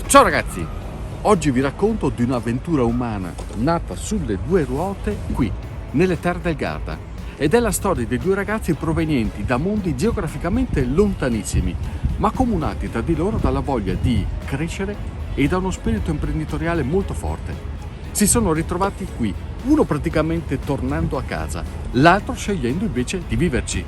Ciao ragazzi, oggi vi racconto di un'avventura umana nata sulle due ruote qui, nelle terre del Garda, ed è la storia di due ragazzi provenienti da mondi geograficamente lontanissimi, ma accomunati tra di loro dalla voglia di crescere e da uno spirito imprenditoriale molto forte. Si sono ritrovati qui, uno praticamente tornando a casa, l'altro scegliendo invece di viverci.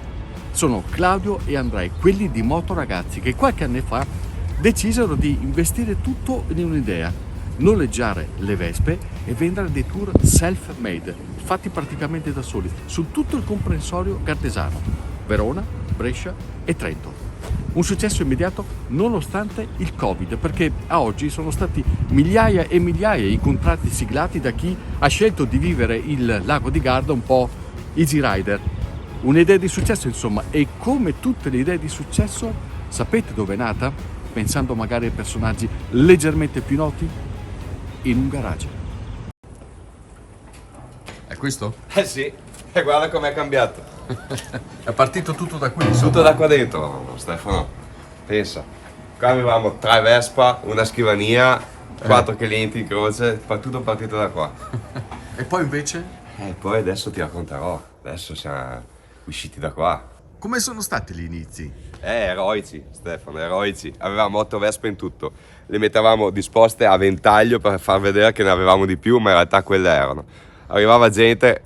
Sono Claudio e Andrei, quelli di Moto Ragazzi, che qualche anno fa decisero di investire tutto in un'idea: noleggiare le Vespe e vendere dei tour self-made, fatti praticamente da soli, su tutto il comprensorio gardesano, Verona, Brescia e Trento. Un successo immediato nonostante il Covid, perché a oggi sono stati migliaia e migliaia i contratti siglati da chi ha scelto di vivere il lago di Garda un po' easy rider. Un'idea di successo insomma, e come tutte le idee di successo, sapete dove è nata? Pensando magari ai personaggi leggermente più noti? In un garage. È questo? Eh sì, e guarda com'è cambiato. È partito tutto da qui, Tutto da qua dentro, Stefano. Pensa, qua avevamo 3 Vespa, una scrivania, 4 clienti in croce, tutto partito da qua. E poi invece? E poi adesso ti racconterò, adesso siamo usciti da qua. Come sono stati gli inizi? Eroici, Stefano, eroici. Avevamo 8 Vespe in tutto. Le mettevamo disposte a ventaglio per far vedere che ne avevamo di più, ma in realtà quelle erano. Arrivava gente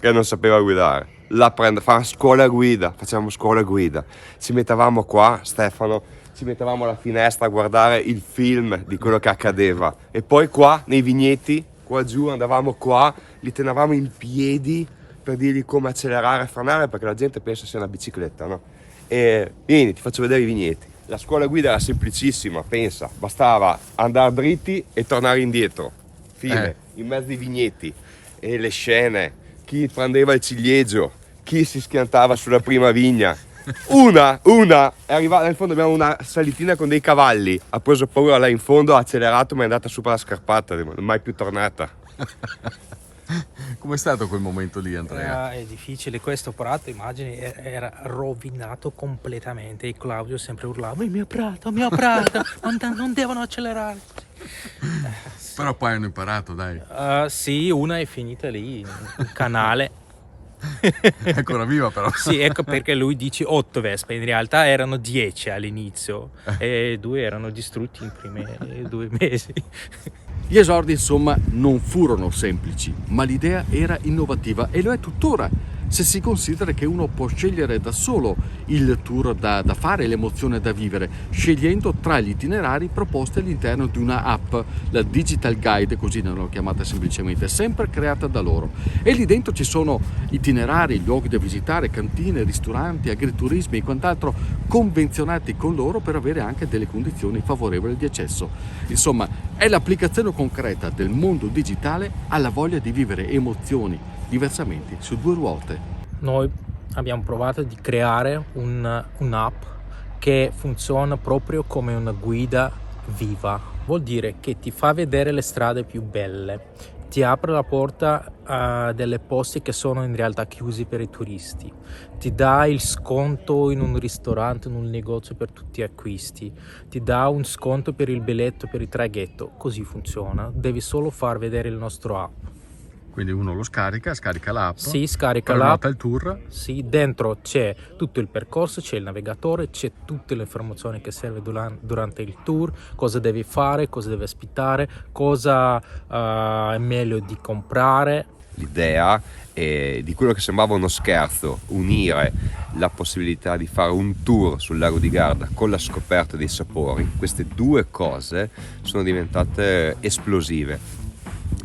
che non sapeva guidare. Facevamo scuola guida. Ci mettevamo qua, Stefano, ci mettevamo alla finestra a guardare il film di quello che accadeva. E poi qua, nei vigneti, qua giù, andavamo qua, li tenevamo in piedi per dirgli come accelerare e frenare, perché la gente pensa sia una bicicletta, no? E vieni, ti faccio vedere i vigneti. La scuola guida era semplicissima, pensa, bastava andare dritti e tornare indietro. Fine, in mezzo ai vigneti e le scene, chi prendeva il ciliegio, chi si schiantava sulla prima vigna. Una è arrivata, nel fondo abbiamo una salitina con dei cavalli, ha preso paura là in fondo, ha accelerato ma è andata su per la scarpata, non è mai più tornata. Com'è stato quel momento lì, Andrea? È difficile, questo prato, immagini, era rovinato completamente e Claudio sempre urlava: il mio prato, non devono accelerare. Però poi hanno imparato, dai. Sì, una è finita lì, in canale. È ancora viva però. Sì, ecco perché lui dice 8 Vespe, in realtà erano 10 all'inizio e 2 erano distrutti in primi 2 mesi. Gli esordi insomma non furono semplici, ma l'idea era innovativa e lo è tuttora, se si considera che uno può scegliere da solo il tour da fare, l'emozione da vivere, scegliendo tra gli itinerari proposti all'interno di una app, la Digital Guide, così l'hanno chiamata semplicemente, sempre creata da loro. E lì dentro ci sono itinerari, luoghi da visitare, cantine, ristoranti, agriturismi e quant'altro convenzionati con loro per avere anche delle condizioni favorevoli di accesso. Insomma, è l'applicazione concreta del mondo digitale alla voglia di vivere emozioni diversamente su due ruote. Noi abbiamo provato di creare un'app che funziona proprio come una guida viva. Vuol dire che ti fa vedere le strade più belle, ti apre la porta a delle posti che sono in realtà chiusi per i turisti, ti dà il sconto in un ristorante, in un negozio per tutti gli acquisti, ti dà un sconto per il biglietto per il traghetto. Così funziona, devi solo far vedere il nostro app. Quindi uno lo scarica l'app, sì, scarica prenota l'app, il tour. sì, dentro c'è tutto il percorso, c'è il navigatore, c'è tutte le informazioni che serve durante il tour, cosa devi fare, cosa devi aspettare, cosa è meglio di comprare. L'idea è di quello che sembrava uno scherzo, unire la possibilità di fare un tour sul lago di Garda con la scoperta dei sapori. Queste due cose sono diventate esplosive.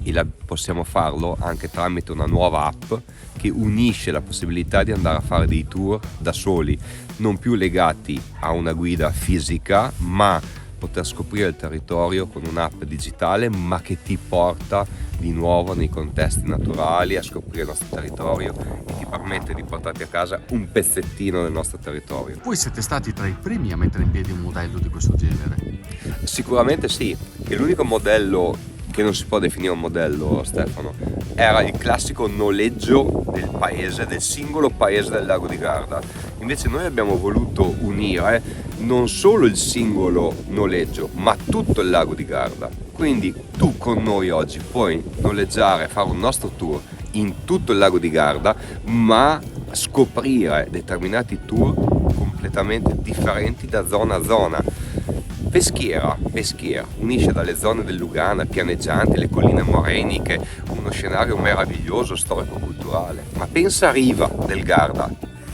E possiamo farlo anche tramite una nuova app che unisce la possibilità di andare a fare dei tour da soli, non più legati a una guida fisica, ma poter scoprire il territorio con un'app digitale, ma che ti porta di nuovo nei contesti naturali a scoprire il nostro territorio e ti permette di portarti a casa un pezzettino del nostro territorio. Voi siete stati tra i primi a mettere in piedi un modello di questo genere? Sicuramente sì, è l'unico modello che non si può definire un modello, Stefano, era il classico noleggio del paese, del singolo paese del lago di Garda. Invece noi abbiamo voluto unire non solo il singolo noleggio, ma tutto il lago di Garda. Quindi tu con noi oggi puoi noleggiare, fare un nostro tour in tutto il lago di Garda, ma scoprire determinati tour completamente differenti da zona a zona. Peschiera unisce dalle zone del Lugano, pianeggianti, le colline moreniche, uno scenario meraviglioso storico-culturale. Ma pensa a riva del Garda,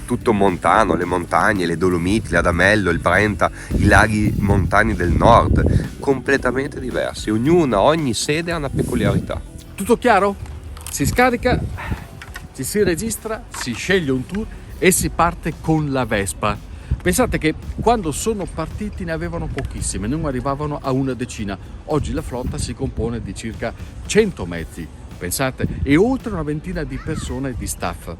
tutto montano, le montagne, le Dolomiti, l'Adamello, il Brenta, i laghi montani del nord, completamente diversi. Ogni sede ha una peculiarità. Tutto chiaro? Si scarica, ci si registra, si sceglie un tour e si parte con la Vespa. Pensate che quando sono partiti ne avevano pochissime, non arrivavano a una decina. Oggi la flotta si compone di circa 100 mezzi, pensate, e oltre una ventina di persone di staff.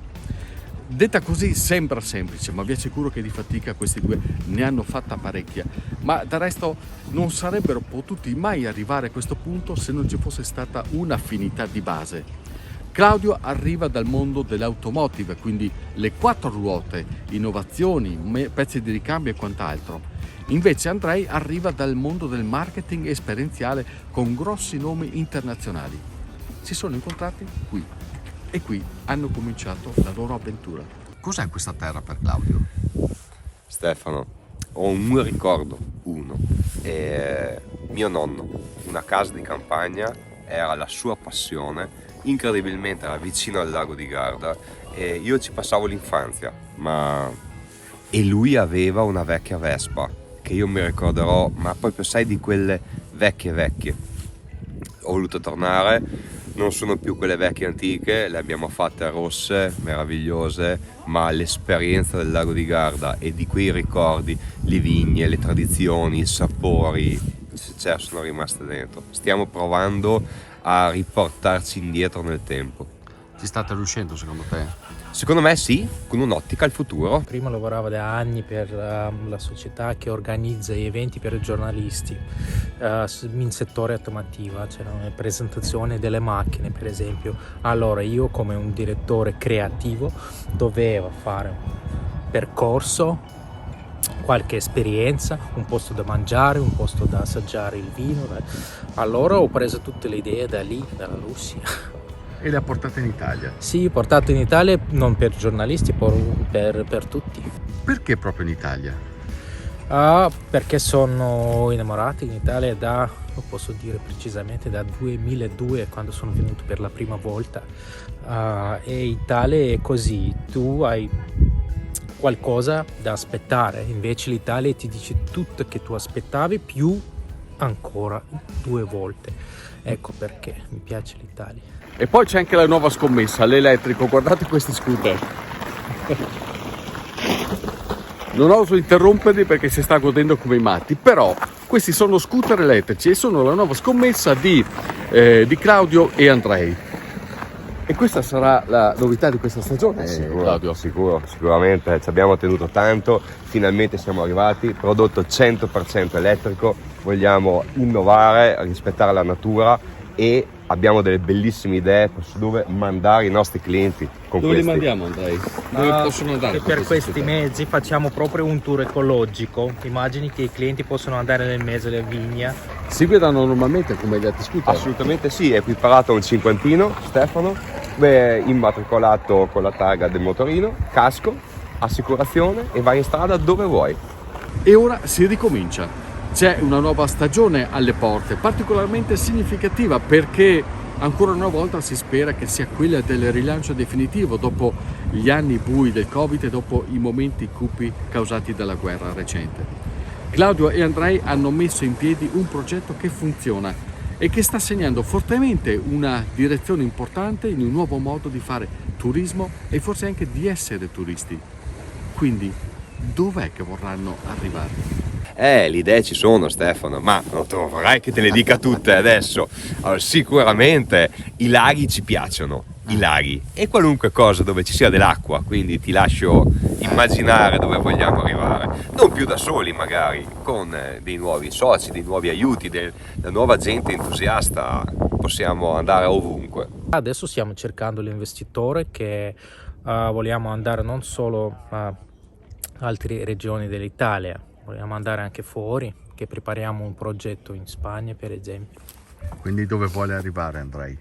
Detta così sembra semplice, ma vi assicuro che di fatica questi due ne hanno fatta parecchia. Ma del resto non sarebbero potuti mai arrivare a questo punto se non ci fosse stata un'affinità di base. Claudio arriva dal mondo dell'automotive, quindi le 4 ruote, innovazioni, pezzi di ricambio e quant'altro. Invece Andrei arriva dal mondo del marketing esperienziale con grossi nomi internazionali. Si sono incontrati qui e qui hanno cominciato la loro avventura. Cos'è questa terra per Claudio? Stefano, ho un ricordo, mio nonno, una casa di campagna, era la sua passione, incredibilmente era vicino al lago di Garda e io ci passavo l'infanzia, e lui aveva una vecchia Vespa che io mi ricorderò, ma proprio sai di quelle vecchie. Ho voluto tornare, non sono più quelle vecchie antiche, le abbiamo fatte rosse, meravigliose, ma l'esperienza del lago di Garda e di quei ricordi, le vigne, le tradizioni, i sapori, sono rimaste dentro. Stiamo provando a riportarci indietro nel tempo. Ci state riuscendo secondo te? Secondo me sì, con un'ottica al futuro. Prima lavoravo da anni per la società che organizza eventi per i giornalisti in settore automotivo, c'erano le presentazioni delle macchine per esempio. Allora io come un direttore creativo dovevo fare un percorso, qualche esperienza, un posto da mangiare, un posto da assaggiare il vino. Allora ho preso tutte le idee da lì, dalla Russia. E le ha portate in Italia? Sì, portato in Italia non per giornalisti, per tutti. Perché proprio in Italia? Perché sono innamorato in Italia lo posso dire precisamente, da 2002, quando sono venuto per la prima volta. E Italia è così, tu hai qualcosa da aspettare, invece l'Italia ti dice tutto che tu aspettavi più ancora 2 volte. Ecco perché mi piace l'Italia. E poi c'è anche la nuova scommessa, l'elettrico. Guardate questi scooter. Non oso interromperli perché si sta godendo come i matti, però questi sono scooter elettrici e sono la nuova scommessa di Claudio e Andrei. E questa sarà la novità di questa stagione, Claudio? Sicuramente, ci abbiamo tenuto tanto, finalmente siamo arrivati, prodotto 100% elettrico, vogliamo innovare, rispettare la natura e abbiamo delle bellissime idee su dove mandare i nostri clienti con dove questi. li mandiamo, Andrei? Dove possono andare? Per questi mezzi facciamo proprio un tour ecologico. Immagini che i clienti possono andare nel mezzo della vigna. Si guidano normalmente come gli altri scooter? Assolutamente sì, è equiparato a un cinquantino, Stefano, immatricolato con la targa del motorino, casco, assicurazione e vai in strada dove vuoi. E ora si ricomincia. C'è una nuova stagione alle porte, particolarmente significativa perché ancora una volta si spera che sia quella del rilancio definitivo dopo gli anni bui del Covid e dopo i momenti cupi causati dalla guerra recente. Claudio e Andrei hanno messo in piedi un progetto che funziona e che sta segnando fortemente una direzione importante in un nuovo modo di fare turismo e forse anche di essere turisti. Quindi, dov'è che vorranno arrivare? Le idee ci sono, Stefano, ma non vorrai che te le dica tutte adesso. Allora, sicuramente i laghi ci piacciono, i laghi e qualunque cosa dove ci sia dell'acqua, quindi ti lascio immaginare dove vogliamo arrivare. Non più da soli magari, con dei nuovi soci, dei nuovi aiuti, della nuova gente entusiasta possiamo andare ovunque. Adesso stiamo cercando l'investitore che vogliamo andare non solo a altre regioni dell'Italia, vogliamo andare anche fuori, che prepariamo un progetto in Spagna per esempio. Quindi dove vuole arrivare, Andrei?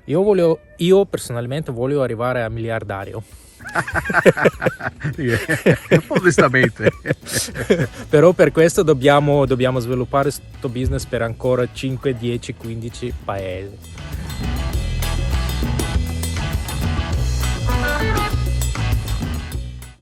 Io personalmente voglio arrivare a miliardario. Onestamente. Però per questo dobbiamo sviluppare questo business per ancora 5, 10, 15 paesi.